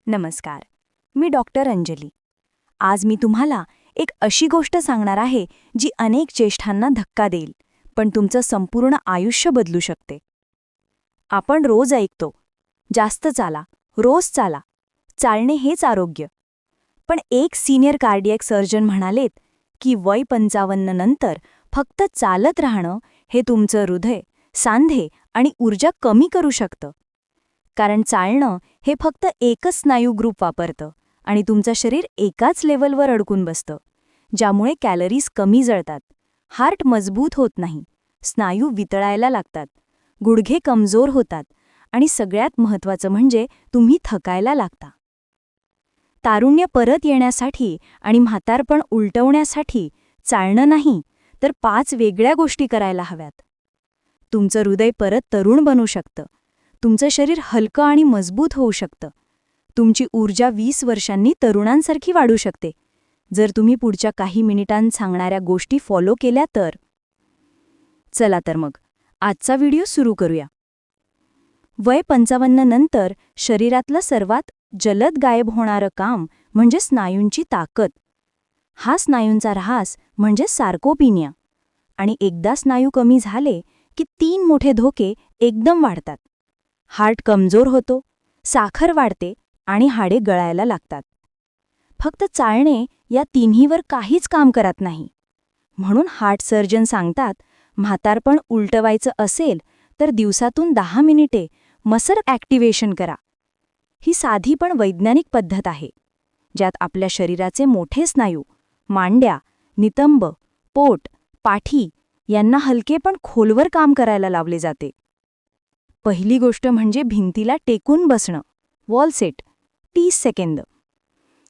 नमस्कार. मी डॉक्टर अंजली. आज मी तुम्हाला एक अशी गोष्ट सांगणार आहे जी अनेक ज्येष्ठांना धक्का देईल, पण तुमचं संपूर्ण आयुष्य बदलू शकते. आपण रोज ऐकतो, जास्त चाला, रोज चाला, चालणे हेच आरोग्य. पण एक सीनियर कार्डियक सर्जन म्हणालेत की वय 55 नंतर फक्त चालत राहणं हे तुमचं हृदय, सांधे आणि ऊर्जा कमी करू शकतं. कारण चालणं हे फक्त एकच स्नायू ग्रुप वापरतं आणि तुमचं शरीर एकाच लेवलवर अडकून बसतं, ज्यामुळे कॅलरीज कमी जळतात, हार्ट मजबूत होत नाही, स्नायू वितळायला लागतात, गुडघे कमजोर होतात आणि सगळ्यात महत्त्वाचं म्हणजे तुम्ही थकायला लागता. तारुण्य परत येण्यासाठी आणि म्हातारपण उलटवण्यासाठी चालणं नाही तर 5 वेगळ्या गोष्टी करायला हव्यात. तुमचं हृदय परत तरुण बनू शकतं, तुमचं शरीर हलकं आणि मजबूत होऊ शकतं, तुमची ऊर्जा 20 वर्षांनी तरुणांसारखी वाढू शकते, जर तुम्ही पुढच्या काही मिनिटांत सांगणाऱ्या गोष्टी फॉलो केल्या तर. चला तर मग, आजचा व्हिडिओ सुरू करूया. वय 55 नंतर शरीरातलं सर्वात जलद गायब होणारं काम म्हणजे स्नायूंची ताकद. हा स्नायूंचा ऱ्हास म्हणजे सार्कोपिनिया. आणि एकदा स्नायू कमी झाले की 3 मोठे धोके एकदम वाढतात. हार्ट कमजोर होतो, साखर वाढते आणि हाडे गळायला लागतात. फक्त चालणे या तिन्हीवर काहीच काम करत नाही. म्हणून हार्ट सर्जन सांगतात, म्हातारपण उलटवायचं असेल तर दिवसातून 10 मिनिटे मसल ॲक्टिव्हेशन करा. ही साधी पण वैज्ञानिक पद्धत आहे, ज्यात आपल्या शरीराचे मोठे स्नायू, मांड्या, नितंब, पोट, पाठी यांना हलके पण खोलवर काम करायला लावले जाते. पहिली गोष्ट म्हणजे भिंतीला टेकून बसणं, वॉल सेट, 30 सेकंद.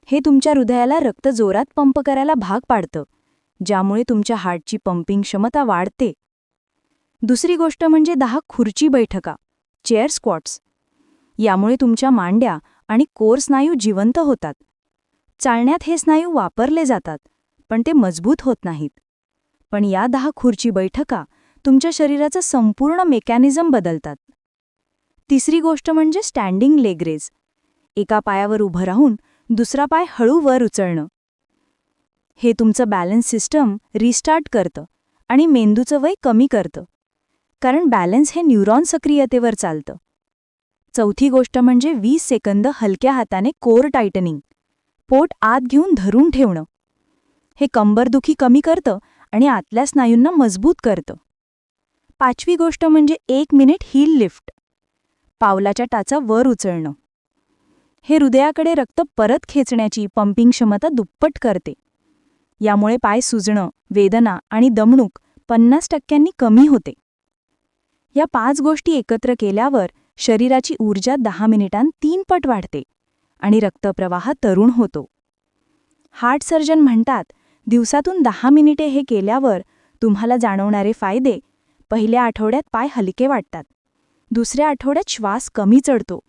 हे तुमच्या हृदयाला रक्त जोरात पंप करायला भाग पाडतं, ज्यामुळे तुमच्या हार्टची पंपिंग क्षमता वाढते. दुसरी गोष्ट म्हणजे 10 खुर्ची बैठका, चेअर स्क्वॉट्स. यामुळे तुमच्या मांड्या आणि कोर स्नायू जिवंत होतात. चालण्यात हे स्नायू वापरले जातात, पण ते मजबूत होत नाहीत. पण या 10 खुर्ची बैठका तुमच्या शरीराचं संपूर्ण मेकॅनिझम बदलतात. तिसरी गोष्ट म्हणजे स्टँडिंग लेग रेज. एका पायावर उभं राहून दुसरा पाय हळू वर उचलणं. हे तुमचं बॅलन्स सिस्टम रिस्टार्ट करतं आणि मेंदूचं वय कमी करतं, कारण बॅलन्स हे न्यूरॉन सक्रियतेवर चालतं. चौथी गोष्ट म्हणजे 20 सेकंद हलक्या हाताने कोर टायटनिंग, पोट आत घेऊन धरून ठेवणं. हे कंबरदुखी कमी करतं आणि आतल्या स्नायूंना मजबूत करतं. पाचवी गोष्ट म्हणजे 1 मिनिट हील लिफ्ट, पावलाच्या टाचा वर उचलणं. हे हृदयाकडे रक्त परत खेचण्याची पंपिंग क्षमता दुप्पट करते. यामुळे पाय सुजणं, वेदना आणि दमणूक 50% कमी होते. या 5 गोष्टी एकत्र केल्यावर शरीराची ऊर्जा 10 मिनिटांत 3 पट वाढते आणि रक्तप्रवाह तरुण होतो. हार्ट सर्जन म्हणतात, दिवसातून 10 मिनिटे हे केल्यावर तुम्हाला जाणवणारे फायदे: पहिल्या आठवड्यात पाय हलके वाटतात, दुसऱ्या आठवड्यात श्वास कमी चढतो,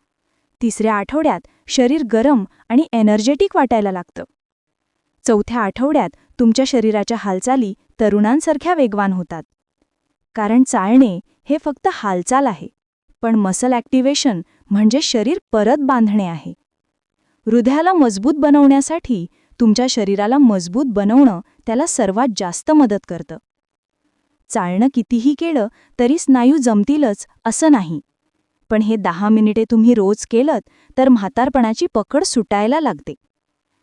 तिसऱ्या आठवड्यात शरीर गरम आणि एनर्जेटिक वाटायला लागतं, चौथ्या आठवड्यात तुमच्या शरीराच्या हालचाली तरुणांसारख्या वेगवान होतात. कारण चालणे हे फक्त हालचाल आहे, पण मसल ॲक्टिव्हेशन म्हणजे शरीर परत बांधणे आहे. हृदयाला मजबूत बनवण्यासाठी तुमच्या शरीराला मजबूत बनवणं त्याला सर्वात जास्त मदत करतं. चालणं कितीही केलं तरी स्नायू जमतीलच असं नाही, पण हे 10 मिनिटे तुम्ही रोज केलंत तर म्हातारपणाची पकड सुटायला लागते,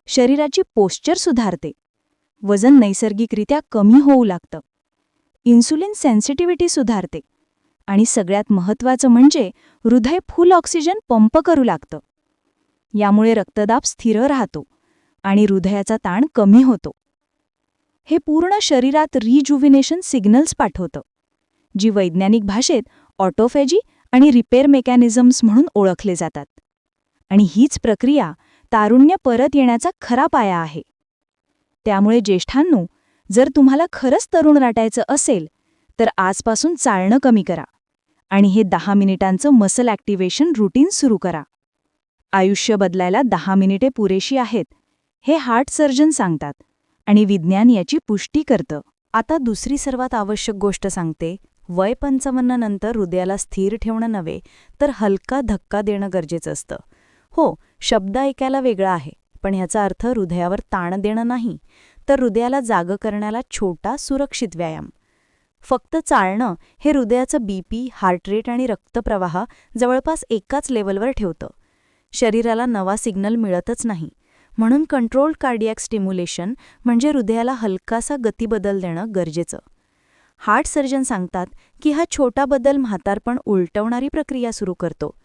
शरीराची पोश्चर सुधारते, वजन नैसर्गिकरित्या कमी होऊ लागतं, इन्सुलिन सेन्सिटिव्हिटी सुधारते आणि सगळ्यात महत्त्वाचं म्हणजे हृदय फुल ऑक्सिजन पंप करू लागतं. यामुळे रक्तदाब स्थिर राहतो आणि हृदयाचा ताण कमी होतो. हे पूर्ण शरीरात रिजुव्हिनेशन सिग्नल्स पाठवतं, जी वैज्ञानिक भाषेत ऑटोफॅजी आणि रिपेअर मेकॅनिझम्स म्हणून ओळखले जातात. आणि हीच प्रक्रिया तारुण्य परत येण्याचा खरा पाया आहे. त्यामुळे ज्येष्ठांनो, जर तुम्हाला खरंच तरुण वाटायचं असेल तर आजपासून चालणं कमी करा आणि हे 10 मिनिटांचं मसल ॲक्टिव्हेशन रुटीन सुरू करा. आयुष्य बदलायला 10 मिनिटे पुरेशी आहेत, हे हार्ट सर्जन सांगतात आणि विज्ञान याची पुष्टी करतं. आता दुसरी सर्वात आवश्यक गोष्ट सांगते. वय 55 नंतर हृदयाला स्थिर ठेवणं नव्हे तर हलका धक्का देणं गरजेचं असतं. हो, शब्द ऐकायला वेगळा आहे, पण ह्याचा अर्थ हृदयावर ताण देणं नाही, तर हृदयाला जागं करण्याला छोटा सुरक्षित व्यायाम. फक्त चालणं हे हृदयाचं बीपी, हार्ट रेट आणि रक्तप्रवाह जवळपास एकाच लेवलवर ठेवतं. शरीराला नवा सिग्नल मिळतच नाही. म्हणून कंट्रोल्ड कार्डियाक स्टिम्युलेशन म्हणजे हृदयाला हलकासा गतिबदल देणं गरजेचं. हार्ट सर्जन सांगतात की हा छोटा बदल म्हातारपण उलटवणारी प्रक्रिया सुरू करतो.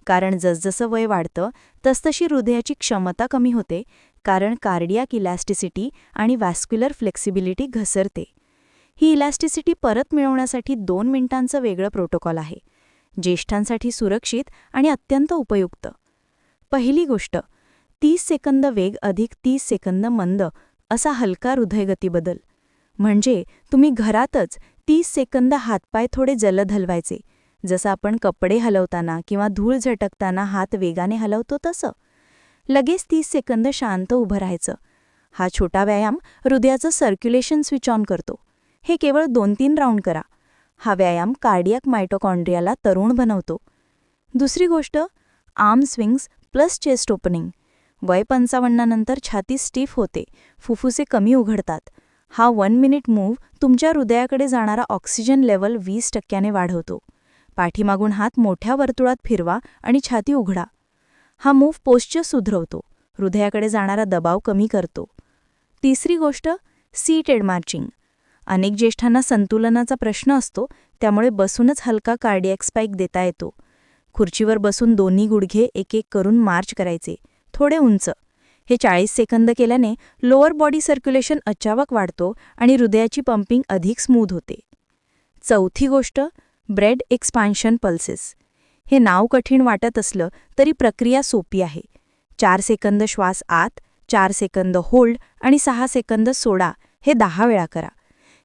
कारण जसजसं वय वाढतं तसतशी हृदयाची क्षमता कमी होते, कारण कार्डियाक इलॅस्टिसिटी आणि व्हॅस्क्युलर फ्लेक्सिबिलिटी घसरते. ही इलॅस्टिसिटी परत मिळवण्यासाठी 2 मिनिटांचं वेगळं प्रोटोकॉल आहे, ज्येष्ठांसाठी सुरक्षित आणि अत्यंत उपयुक्त. पहिली गोष्ट, 30 सेकंद वेग अधिक 30 सेकंद मंद असा हलका हृदयगती बदल. म्हणजे तुम्ही घरातच 30 सेकंद हातपाय थोडे जलद हलवायचे, जसं आपण कपडे हलवताना किंवा धूळ झटकताना हात वेगाने हलवतो तसं. लगेच 30 सेकंद शांत उभं राहायचं. हा छोटा व्यायाम हृदयाचं सर्क्युलेशन स्विच ऑन करतो. हे केवळ 2-3 राऊंड करा. हा व्यायाम कार्डियाक मायटोकॉन्ड्रियाला तरुण बनवतो. दुसरी गोष्ट, arm swings plus chest opening. वय 55 नंतर छाती स्टिफ होते, फुफ्फुसे कमी उघडतात. हा 1 मिनिट मूव्ह तुमच्या हृदयाकडे जाणारा ऑक्सिजन लेवल 20% वाढवतो. पाठीमागून हात मोठ्या वर्तुळात फिरवा आणि छाती उघडा. हा मूव्ह पोश्चर सुधरवतो, हृदयाकडे जाणारा दबाव कमी करतो. तिसरी गोष्ट, सीटेड मार्चिंग. अनेक ज्येष्ठांना संतुलनाचा प्रश्न असतो, त्यामुळे बसूनच हलका कार्डियाक स्पाइक देता येतो. खुर्चीवर बसून दोन्ही गुडघे एक एक करून मार्च करायचे, थोडे उंच. हे 40 सेकंद केल्याने लोअर बॉडी सर्क्युलेशन अचानक वाढतो आणि हृदयाची पंपिंग अधिक स्मूथ होते. चौथी गोष्ट, ब्रेड एक्सपान्शन पल्सेस. हे नाव कठीण वाटत असलं तरी प्रक्रिया सोपी आहे. 4 सेकंद श्वास आत, 4 सेकंद होल्ड आणि 6 सेकंद सोडा, हे 10 वेळा करा.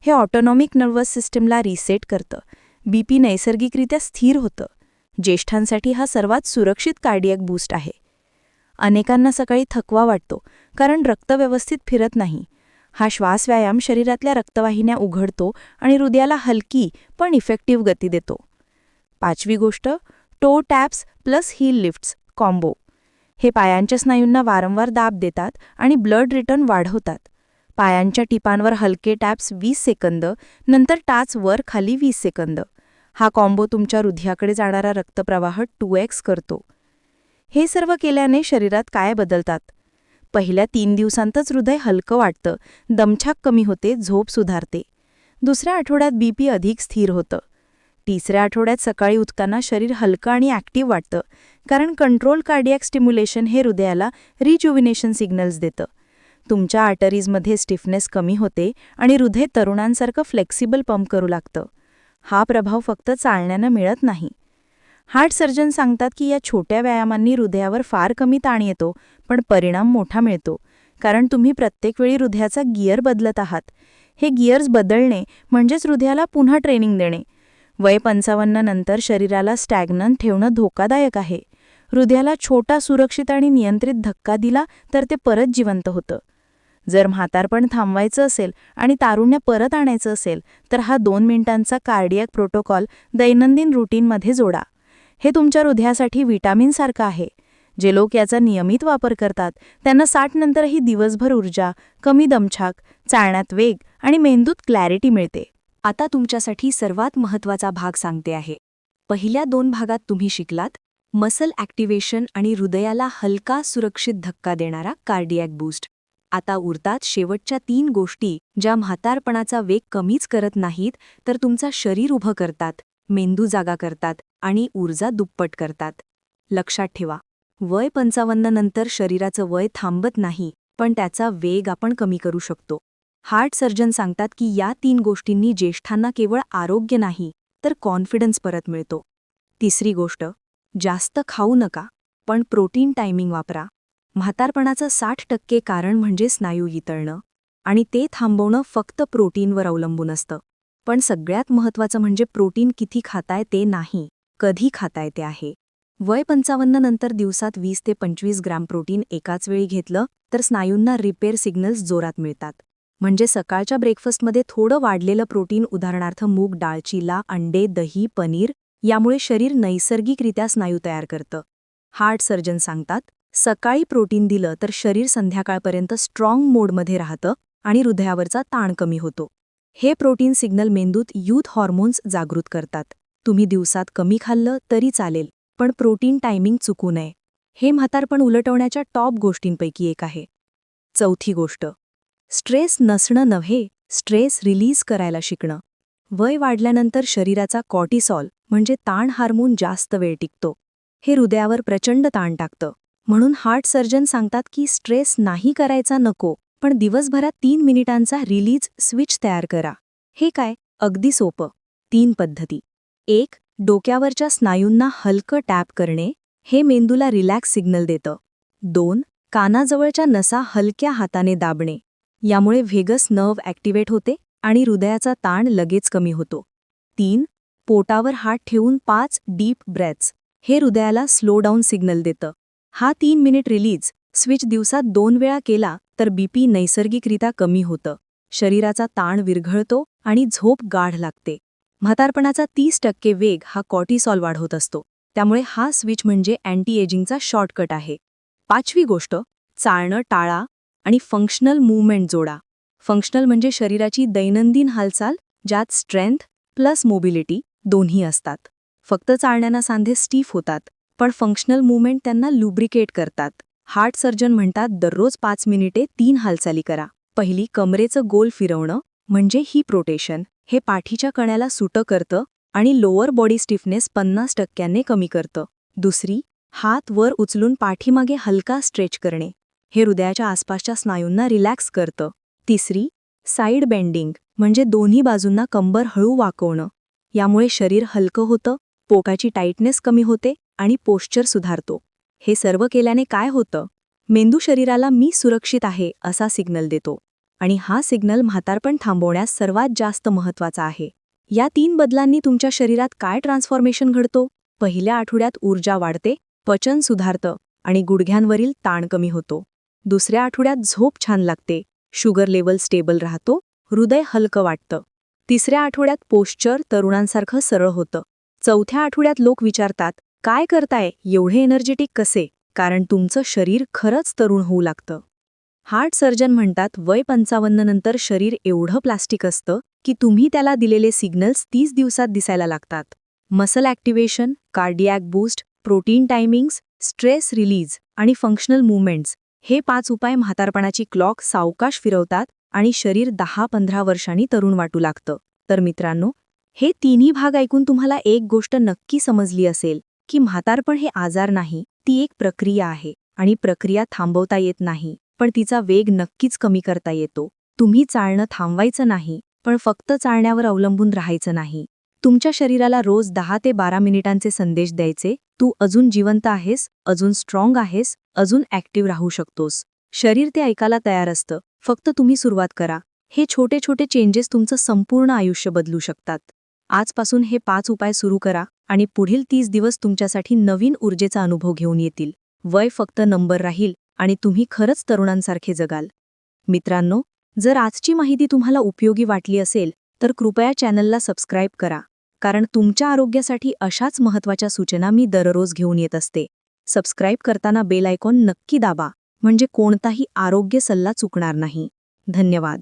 हे ऑटोनॉमिक नर्वस सिस्टमला रिसेट करतं. बीपी नैसर्गिकरित्या स्थिर होतं. ज्येष्ठांसाठी हा सर्वात सुरक्षित कार्डियाक बूस्ट आहे. अनेकांना सकाळी थकवा वाटतो, कारण रक्त व्यवस्थित फिरत नाही. हा श्वास व्यायाम शरीरातल्या रक्तवाहिन्या उघडतो आणि हृदयाला हलकी पण इफेक्टिव्ह गती देतो. पाचवी गोष्ट, toe taps plus heel lifts combo. हे पायांच्या स्नायूंना वारंवार दाब देतात आणि ब्लड रिटर्न वाढवतात. पायांच्या टिपांवर हलके टॅप्स 20 सेकंद, नंतर टाच वर खाली 20 सेकंद. हा कॉम्बो तुमच्या हृदयाकडे जाणारा रक्तप्रवाह 2x करतो. हे सर्व केल्याने शरीरात काय बदलतात? पहिल्या 3 दिवसांतच हृदय हलकं वाटतं, दमछाक कमी होते, झोप सुधारते. दुसऱ्या आठवड्यात बीपी अधिक स्थिर होतं. तिसऱ्या आठवड्यात सकाळी उठताना शरीर हलकं आणि ॲक्टिव्ह वाटतं, कारण कंट्रोल कार्डियाक स्टिम्युलेशन हे हृदयाला रिज्युविनेशन सिग्नल्स देतं. तुमच्या आर्टरीजमध्ये स्टिफनेस कमी होते आणि हृदय तरुणांसारखं फ्लेक्सिबल पंप करू लागतं. हा प्रभाव फक्त चालण्यानं मिळत नाही. हार्ट सर्जन सांगतात की या छोट्या व्यायामांनी हृदयावर फार कमी ताण येतो, पण परिणाम मोठा मिळतो, कारण तुम्ही प्रत्येक वेळी हृदयाचा गिअर बदलत आहात. हे गिअर्स बदलणे म्हणजेच हृदयाला पुन्हा ट्रेनिंग देणे. वय 55 नंतर शरीराला स्टॅग्नंट ठेवणं धोकादायक आहे. हृदयाला छोटा सुरक्षित आणि नियंत्रित धक्का दिला तर ते परत जिवंत होतं. जर म्हातारपण थांबवायचं असेल आणि तारुण्य परत आणायचं असेल तर हा 2 मिनिटांचा कार्डियाक प्रोटोकॉल दैनंदिन रुटीनमध्ये जोडा. हे तुमच्या हृदयासाठी व्हिटॅमिनसारखं आहे. जे लोक याचा नियमित वापर करतात त्यांना 60 नंतरही दिवसभर ऊर्जा, कमी दमछाक, चालण्यात वेग आणि मेंदूत क्लॅरिटी मिळते. आता तुमच्यासाठी सर्वात महत्त्वाचा भाग सांगते आहे. पहिल्या 2 भागात तुम्ही शिकलात मसल ॲक्टिव्हेशन आणि हृदयाला हलका सुरक्षित धक्का देणारा कार्डियाक बूस्ट. आता उरतात शेवटच्या 3 गोष्टी, ज्या म्हातारपणाचा वेग कमीच करत नाहीत तर तुमचा शरीर उभं करतात, मेंदू जागा करतात आणि ऊर्जा दुप्पट करतात. लक्षात ठेवा, वय 55 नंतर शरीराचं वय थांबत नाही, पण त्याचा वेग आपण कमी करू शकतो. हार्ट सर्जन सांगतात की या 3 गोष्टींनी ज्येष्ठांना केवळ आरोग्य नाही तर कॉन्फिडन्स परत मिळतो. तिसरी गोष्ट, जास्त खाऊ नका, पण प्रोटीन टायमिंग वापरा. म्हातारपणाचं 60% कारण म्हणजे स्नायू वितळणं, आणि ते थांबवणं फक्त प्रोटीनवर अवलंबून असतं. पण सगळ्यात महत्त्वाचं म्हणजे प्रोटीन किती खाताय ते नाही, कधी खाताय ते आहे. वय 55 नंतर दिवसात 20 ते 25 ग्रॅम प्रोटीन एकाच वेळी घेतलं तर स्नायूंना रिपेअर सिग्नल्स जोरात मिळतात. म्हणजे सकाळच्या ब्रेकफास्टमध्ये थोडं वाढलेलं प्रोटीन, उदाहरणार्थ मूग डाळ, चिला, अंडे, दही, पनीर, यामुळे शरीर नैसर्गिकरित्या स्नायू तयार करतं. हार्ट सर्जन सांगतात सकाळी प्रोटीन दिलं तर शरीर संध्याकाळपर्यंत स्ट्रॉंग मोडमध्ये राहतं आणि हृदयावरचा ताण कमी होतो. हे प्रोटीन सिग्नल मेंदूत यूथ हॉर्मोन्स जागृत करतात. तुम्ही दिवसात कमी खाल्लं तरी चालेल, पण प्रोटीन टायमिंग चुकू नये. हे म्हातारपण उलटवण्याच्या टॉप गोष्टींपैकी एक आहे. चौथी गोष्ट, स्ट्रेस नसणं नव्हे, स्ट्रेस रिलीज करायला शिकणं. वय वाढल्यानंतर शरीराचा कॉर्टिसॉल म्हणजे ताण हार्मोन जास्त वेळ टिकतो. हे हृदयावर प्रचंड ताण टाकतं. म्हणून हार्ट सर्जन सांगतात की स्ट्रेस नाही करायचा नको, पण दिवसभरात 3 मिनिटांचा रिलीज स्विच तयार करा. हे काय? अगदी सोपं. 3 पद्धती. 1. डोक्यावरच्या स्नायूंना हलकं टॅप करणे. हे मेंदूला रिलॅक्स सिग्नल देतं. 2. कानाजवळच्या नसा हलक्या हाताने दाबणे. यामुळे व्हेगस नर्व ॲक्टिव्हेट होते आणि हृदयाचा ताण लगेच कमी होतो. 3. पोटावर हात ठेवून 5 डीप ब्रेथ्स. हे हृदयाला स्लो डाऊन सिग्नल देतं. हा 3 मिनिट रिलीज स्विच दिवसात 2 वेळा केला तर बीपी नैसर्गिकरित्या कमी होतं, शरीराचा ताण विरघळतो आणि झोप गाढ लागते. म्हातारपणाचा 30% वेग हा कॉर्टिसॉल वाढवत असतो. त्यामुळे हा स्विच म्हणजे अँटी एजिंगचा शॉर्टकट आहे. 5वी गोष्ट, चालणं टाळा आणि फंक्शनल मूव्हमेंट जोडा. फंक्शनल म्हणजे शरीराची दैनंदिन हालचाल ज्यात स्ट्रेंथ प्लस मोबिलिटी दोन्ही असतात. फक्त चालण्यानं सांधे स्टीफ होतात, पण फंक्शनल मूव्हमेंट त्यांना लुब्रिकेट करतात. हार्ट सर्जन म्हणतात दररोज 5 मिनिटे 3 हालचाली करा. पहिली, कमरेचं गोल फिरवणं म्हणजे हिप रोटेशन. हे पाठीच्या कण्याला सुटं करतं आणि लोअर बॉडी स्टिफनेस 50% कमी करतं. दुसरी, हात वर उचलून पाठीमागे हलका स्ट्रेच करणे. हे हृदयाच्या आसपासच्या स्नायूंना रिलॅक्स करतं. तिसरी, साइड बेंडिंग म्हणजे दोन्ही बाजूंना कंबर हळू वाकवणं. यामुळे शरीर हलकं होतं, पोटाची टाईटनेस कमी होते आणि पोश्चर सुधारतो. हे सर्व केल्याने काय होतं? मेंदू शरीराला मी सुरक्षित आहे असा सिग्नल देतो. आणि हा सिग्नल म्हातारपण थांबवण्यास सर्वात जास्त महत्त्वाचा आहे. या 3 बदलांनी तुमच्या शरीरात काय ट्रान्सफॉर्मेशन घडतो? पहिल्या आठवड्यात ऊर्जा वाढते, पचन सुधारतं आणि गुडघ्यांवरील ताण कमी होतो. दुसऱ्या आठवड्यात झोप छान लागते, शुगर लेवल स्टेबल राहतो, हृदय हलकं वाटतं. तिसऱ्या आठवड्यात पोश्चर तरुणांसारखं सरळ होतं. चौथ्या आठवड्यात लोक विचारतात, काय करताय, एवढे एनर्जेटिक कसे? कारण तुमचं शरीर खरंच तरुण होऊ लागतं. हार्ट सर्जन म्हणतात वय 55 नंतर शरीर एवढं प्लास्टिक असतं की तुम्ही त्याला दिलेले सिग्नल्स 30 दिवसात दिसायला लागतात. Muscle activation, cardiac boost, protein timings, stress release आणि फंक्शनल मूव्हमेंट्स हे 5 उपाय म्हातारपणाची क्लॉक सावकाश फिरवतात आणि शरीर 10-15 वर्षांनी तरुण वाटू लागतं. तर मित्रांनो, हे तिन्ही भाग ऐकून तुम्हाला एक गोष्ट नक्की समजली असेल की म्हातारपण हे आजार नाही, ती एक प्रक्रिया आहे आणि प्रक्रिया थांबवता येत नाही, पण तिचा वेग नक्कीच कमी करता येतो. तुम्ही चालणं थांबवायचं नाही, पण फक्त चालण्यावर अवलंबून राहायचं नाही. तुमच्या शरीराला रोज 10 ते 12 मिनिटांचे संदेश द्यायचे, तू अजून जिवंत आहेस, अजून स्ट्रॉंग आहेस, अजून ॲक्टिव्ह राहू शकतोस. शरीर ते ऐकायला तयार असतं, फक्त तुम्ही सुरुवात करा. हे छोटे छोटे चेंजेस तुमचं संपूर्ण आयुष्य बदलू शकतात. आजपासून हे 5 उपाय सुरू करा आणि पुढील 30 दिवस तुमच्यासाठी नवीन ऊर्जेचा अनुभव घेऊन येतील. वय फक्त नंबर राहील आणि तुम्ही खरंच तरुणांसारखे जगाल. मित्रांनो, जर आजची माहिती तुम्हाला उपयोगी वाटली असेल तर कृपया चॅनलला सबस्क्राईब करा, कारण तुमच्या आरोग्यासाठी अशाच महत्त्वाच्या सूचना मी दररोज घेऊन येत असते. सबस्क्राईब करताना बेल आयकॉन नक्की दाबा, म्हणजे कोणताही आरोग्य सल्ला चुकणार नाही. धन्यवाद.